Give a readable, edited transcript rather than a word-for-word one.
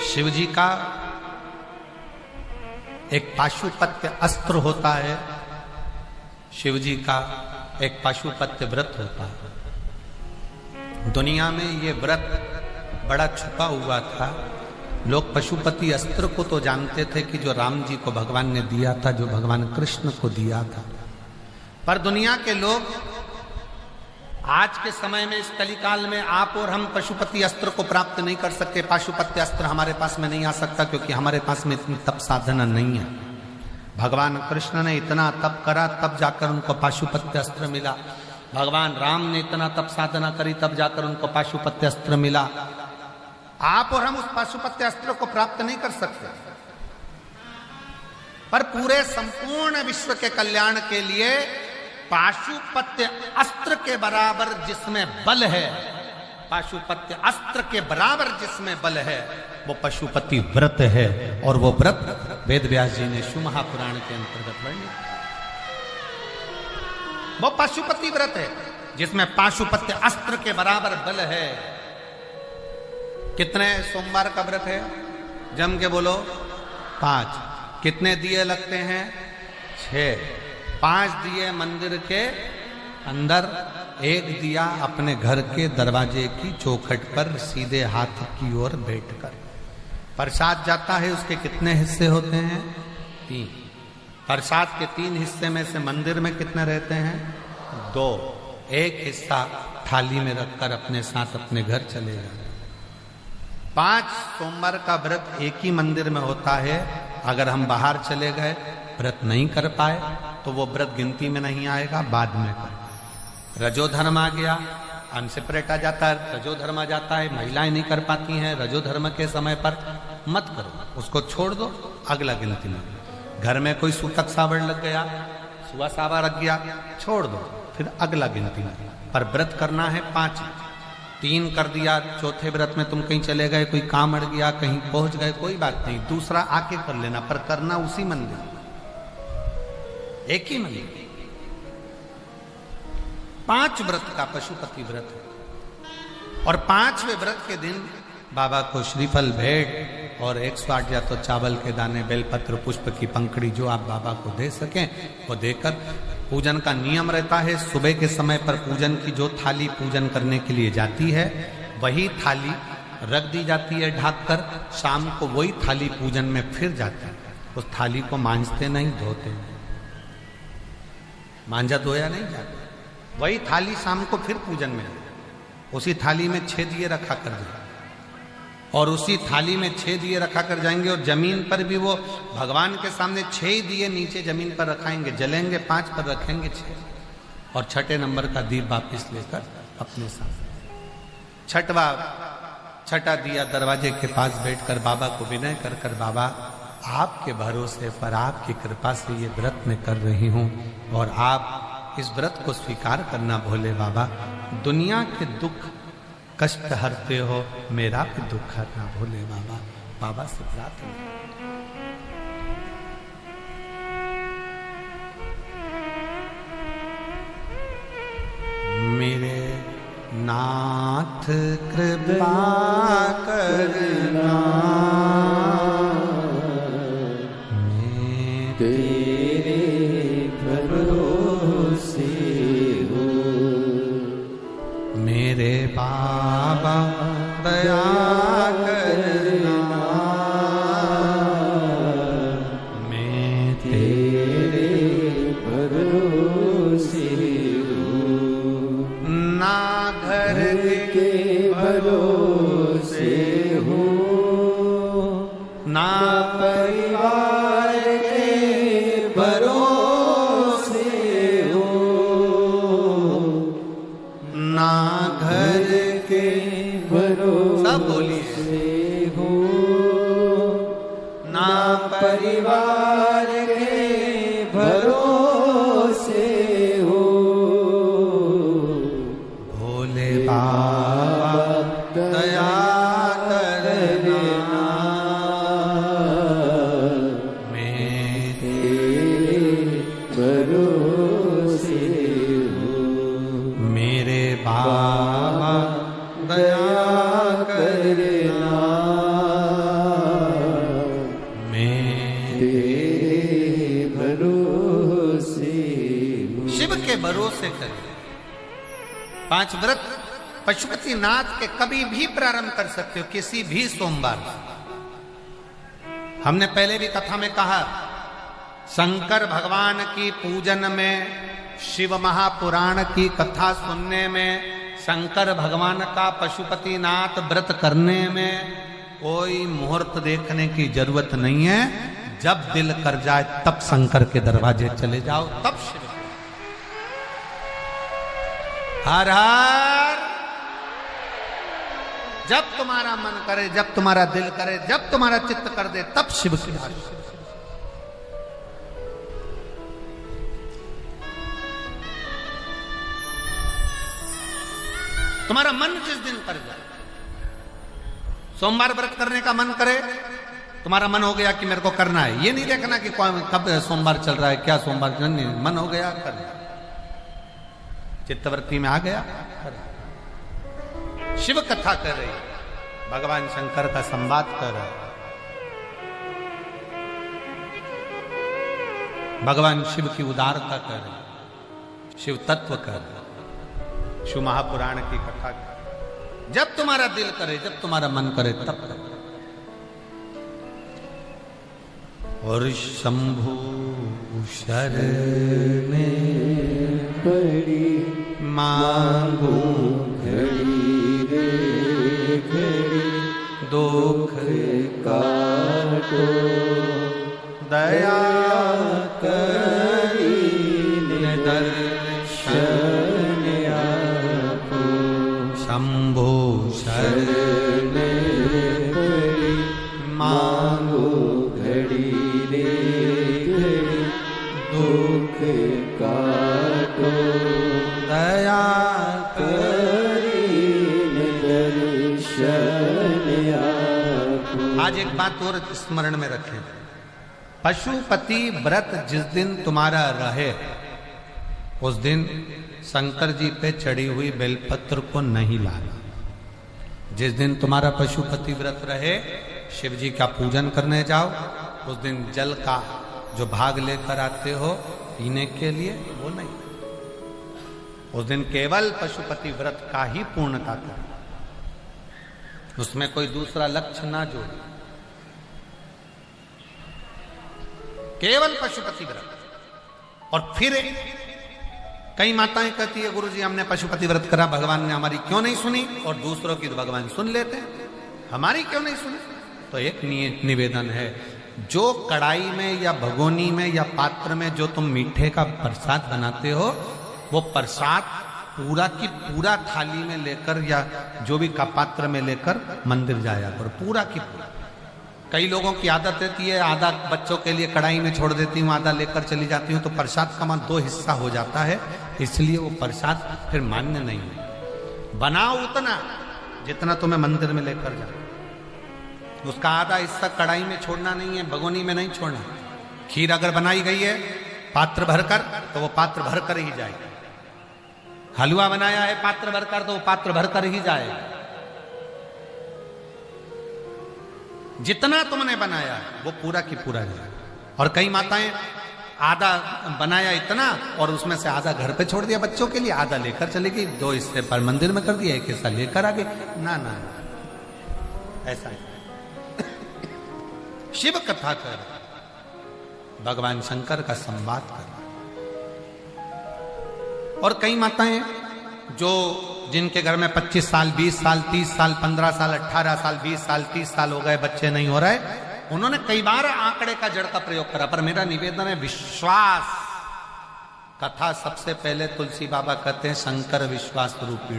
शिव जी का एक पाशुपत्य अस्त्र होता है, शिव जी का एक पाशुपत्य व्रत होता है। दुनिया में ये व्रत बड़ा छुपा हुआ था। लोग पशुपति अस्त्र को तो जानते थे कि जो राम जी को भगवान ने दिया था, जो भगवान कृष्ण को दिया था, पर दुनिया के लोग आज के समय में, इस कलिकाल में आप और हम पशुपति अस्त्र को प्राप्त नहीं कर सकते। पाशुपत्य अस्त्र हमारे पास में नहीं आ सकता, क्योंकि हमारे पास में इतनी तप साधना नहीं है। भगवान कृष्ण ने इतना तप करा, तब जाकर उनको पाशुपत्य अस्त्र मिला। भगवान राम ने इतना तप साधना करी, तब जाकर उनको पाशुपत्य अस्त्र मिला। आप और हम उस पाशुपत्य अस्त्र को प्राप्त नहीं कर सकते, पर पूरे संपूर्ण विश्व के कल्याण के लिए पाशुपत्य अस्त्र के बराबर जिसमें बल है, पाशुपत्य अस्त्र के बराबर जिसमें बल है, वो पशुपति व्रत है। और वो व्रत वेद व्यास जी ने शिव महापुराण के अंतर्गत वर्णित। वो पशुपति व्रत है जिसमें पाशुपत्य अस्त्र के बराबर बल है। कितने सोमवार का व्रत है? जम के बोलो। 5। कितने दिए लगते हैं? 6। 5 दिए मंदिर के अंदर, 1 दिया अपने घर के दरवाजे की चौखट पर सीधे हाथ की ओर बैठकर। प्रसाद जाता है, उसके कितने हिस्से होते हैं? 3। प्रसाद के 3 हिस्से में से मंदिर में कितने रहते हैं? 2। 1 हिस्सा थाली में रखकर अपने साथ अपने घर चले जाते। 5 सोमवार का व्रत एक ही मंदिर में होता है। अगर हम बाहर चले गए, व्रत नहीं कर पाए, तो वो व्रत गिनती में नहीं आएगा, बाद में कर। रजोधर्म आ गया, अनसेपरेट आ जाता है, रजोधर्म आ जाता है, महिलाएं नहीं कर पाती हैं रजोधर्म के समय पर, मत करो, उसको छोड़ दो, अगला गिनती में। घर में कोई सूतक सावड़ लग गया, सुआ सावा रख गया, छोड़ दो, फिर अगला गिनती में। पर व्रत करना है 5। 3 कर दिया, चौथे व्रत में तुम कहीं चले गए, कोई काम अड़ गया, कहीं पहुंच गए, कोई बात नहीं, दूसरा आके कर लेना, पर करना उसी मंदिर, एक ही मंदिर। 5 व्रत का पशुपति व्रत है। और 5वें व्रत के दिन बाबा को श्रीफल भेंट और 108 या तो चावल के दाने, बेलपत्र, पुष्प की पंखड़ी, जो आप बाबा को दे सकें वो देकर पूजन का नियम रहता है। सुबह के समय पर पूजन की जो थाली पूजन करने के लिए जाती है, वही थाली रख दी जाती है ढककर। शाम को वही थाली पूजन में फिर जाती है। उस थाली को मांजते नहीं, धोते नहीं, मांजा धोया नहीं जाता। वही थाली शाम को फिर पूजन में, उसी थाली में 6 दिए रखा कर जाएंगे, और उसी थाली में 6 दिए रखा कर जाएंगे। और जमीन पर भी वो भगवान के सामने 6 दिए नीचे जमीन पर रखाएंगे, जलेंगे, 5 पर रखेंगे 6, और 6ठे नंबर का दीप वापिस लेकर अपने साथ। 6ठा दिया दरवाजे के पास बैठकर बाबा को विनय कर कर, बाबा आपके भरोसे पर, आपकी कृपा से ये व्रत मैं कर रही हूँ, और आप इस व्रत को स्वीकार करना भोले बाबा। दुनिया के दुख कष्ट हरते हो, मेरा भी दुख हरना भोले बाबा। बाबा से प्रार्थना। मेरे नाथ कृपा करना, मैं तेरे भरोसे हूँ। मेरे बाबा दया करना, मैं तेरे भरोसे हूँ। ना घर के भरोसे हूँ, ना परिवार के भरोसे हूँ, ना घर के भरोसे, सब बोलिए, हूँ, ना परिवार के भरोसे हूँ। भोले बाबा दया करना, मैं तेरे भरोसे हूँ। मेरे बाबा दया करना, से करिए। 5 व्रत पशुपतिनाथ के कभी भी प्रारंभ कर सकते हो, किसी भी सोमवार। हमने पहले भी कथा में कहा, शंकर भगवान की पूजन में, शिव महापुराण की कथा सुनने में, शंकर भगवान का पशुपतिनाथ व्रत करने में कोई मुहूर्त देखने की जरूरत नहीं है। जब दिल कर जाए तब शंकर के दरवाजे चले जाओ, तब शिव। हर हर। जब तुम्हारा मन करे, जब तुम्हारा दिल करे, जब तुम्हारा चित्त कर दे, तब शिव की आरती। तुम्हारा मन जिस दिन कर जाए, सोमवार व्रत करने का मन करे, तुम्हारा मन हो गया कि मेरे को करना है, ये नहीं देखना कि कब सोमवार चल रहा है, क्या सोमवार, नहीं, मन हो गया कर, चित्तवृत्ति में आ गया कर। शिव कथा कर रही, भगवान शंकर का संवाद कर रहा, भगवान शिव की उदारता कर रही, शिव तत्व कर रही, शिव महापुराण की कथा कर। जब तुम्हारा दिल करे, जब तुम्हारा मन करे, तब करो। और शंभु शरण पड़ी मांगू घड़ी रे घड़ी, दुख काटो दया करी दर्शन आपो। शंभु शरण पड़ी मांगो घड़ी रे घड़ी, दुख काटो दया करी दर्शन आपो। आज एक बात और स्मरण में रखें, पशुपति व्रत जिस दिन तुम्हारा रहे, उस दिन शंकर जी पे चढ़ी हुई बेलपत्र को नहीं लाना। जिस दिन तुम्हारा पशुपति व्रत रहे, शिव जी का पूजन करने जाओ, उस दिन जल का जो भाग लेकर आते हो पीने के लिए, वो नहीं। उस दिन केवल पशुपति व्रत का ही पूर्णता करो, उसमें कोई दूसरा लक्ष्य ना जोड़ो, केवल पशुपति व्रत। और फिर कई माताएं कहती है, गुरुजी हमने पशुपति व्रत करा, भगवान ने हमारी क्यों नहीं सुनी, और दूसरों की तो भगवान सुन लेते हैं, हमारी क्यों नहीं सुनी। तो एक निवेदन है, जो कढ़ाई में या भगोनी में या पात्र में जो तुम मीठे का प्रसाद बनाते हो, वो प्रसाद पूरा की पूरा थाली में लेकर या जो भी का पात्र में लेकर मंदिर जाया करो, पूरा की पूरा। कई लोगों की आदत रहती है, आधा बच्चों के लिए कढ़ाई में छोड़ देती हूँ, आधा लेकर चली जाती हूँ, तो प्रसाद का मान 2 हिस्सा हो जाता है, इसलिए वो प्रसाद फिर मान्य नहीं है। बनाओ उतना जितना तुम्हें मंदिर में लेकर जाओ, उसका आधा हिस्सा कढ़ाई में छोड़ना नहीं है, भगोनी में नहीं छोड़ना। खीर अगर बनाई गई है पात्र भरकर, तो वो पात्र भरकर ही जाएगा। हलवा बनाया है पात्र भरकर, तो वो पात्र भरकर ही जाएगा। जितना तुमने बनाया वो पूरा की पूरा जाए। और कई माताएं आधा बनाया इतना और उसमें से आधा घर पे छोड़ दिया बच्चों के लिए, आधा लेकर चली गई, 2 हिस्से पर मंदिर में कर दिया, 1 हिस्सा लेकर आ गई। ना ना, ऐसा है। शिव कथा कर, भगवान शंकर का संवाद कर। और कई माताएं जो जिनके घर में 25 साल, 20 साल, 30 साल, 15 साल, 18 साल, 20 साल, 30 साल हो गए, बच्चे नहीं हो रहे, उन्होंने कई बार आंकड़े का जड़ का प्रयोग करा। पर मेरा निवेदन है, विश्वास। कथा सबसे पहले तुलसी बाबा कहते हैं, शंकर विश्वास रूपी